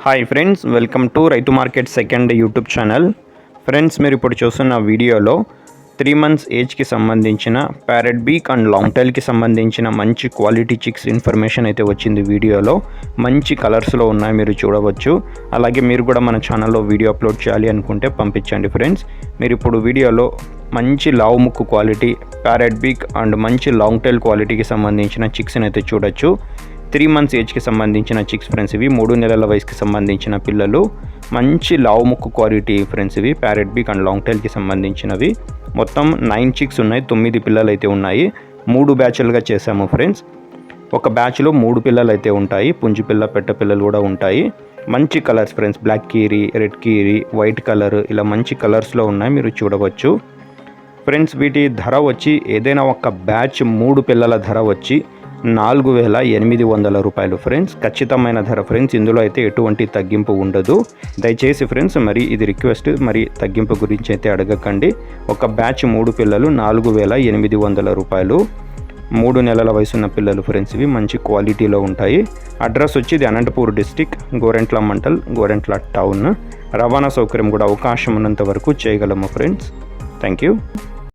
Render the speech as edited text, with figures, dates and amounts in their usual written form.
Hi friends, welcome to రైతు market second YouTube channel. Friends, మీరు ఇప్పుడు చూస్తున్న వీడియోలో 3 months ఏజ్కి సంబంధించిన ప్యారెట్ బీక్ అండ్ లాంగ్ టైల్కి సంబంధించిన మంచి క్వాలిటీ చిక్స్ ఇన్ఫర్మేషన్ అయితే వచ్చింది. వీడియోలో మంచి కలర్స్లో ఉన్నాయి, మీరు చూడవచ్చు. అలాగే మీరు కూడా మన ఛానల్లో వీడియో అప్లోడ్ చేయాలి అనుకుంటే పంపించండి. ఫ్రెండ్స్, మీరు ఇప్పుడు వీడియోలో మంచి లావు ముక్కు క్వాలిటీ ప్యారెట్ బీక్ అండ్ మంచి లాంగ్ టైల్ క్వాలిటీకి సంబంధించిన చిక్స్ని అయితే చూడొచ్చు. 3 months ఏజ్కి సంబంధించిన చిక్స్ ఫ్రెండ్స్. ఇవి 3 నెలల వయసుకి సంబంధించిన పిల్లలు. మంచి లావు ముక్కు క్వాలిటీ ఫ్రెండ్స్. ఇవి ప్యారెట్ బీక్ అండ్ లాంగ్ టైల్కి సంబంధించినవి. మొత్తం 9 చిక్స్ ఉన్నాయి, 9 పిల్లలు అయితే ఉన్నాయి. 3 బ్యాచ్లుగా చేశాము ఫ్రెండ్స్. ఒక బ్యాచ్లో 3 పిల్లలు అయితే ఉంటాయి. పుంజు పిల్ల, పెట్ట పిల్లలు కూడా ఉంటాయి. మంచి కలర్స్ ఫ్రెండ్స్. బ్లాక్ కీరీ, రెడ్ కీరీ, వైట్ కలర్, ఇలా మంచి కలర్స్లో ఉన్నాయి, మీరు చూడవచ్చు. ఫ్రెండ్స్, వీటి ధర వచ్చి ఏదైనా ఒక బ్యాచ్ 3 పిల్లల ధర వచ్చి 4,800 రూపాయలు ఫ్రెండ్స్. ఖచ్చితమైన ధర ఫ్రెండ్స్. ఇందులో అయితే ఎటువంటి తగ్గింపు ఉండదు. దయచేసి ఫ్రెండ్స్, మరి ఇది రిక్వెస్ట్, మరి తగ్గింపు గురించి అయితే అడగకండి. ఒక బ్యాచ్ 3 పిల్లలు 4,800 రూపాయలు. 3 నెలల వయసున్న పిల్లలు ఫ్రెండ్స్. ఇవి మంచి క్వాలిటీలో ఉంటాయి. అడ్రస్ వచ్చి ఇది అనంతపూర్ డిస్టిక్, గోరెంట్ల మండల్, గోరెంట్ల టౌన్. రవాణా సౌకర్యం కూడా అవకాశం ఉన్నంత వరకు చేయగలము ఫ్రెండ్స్. Thank you.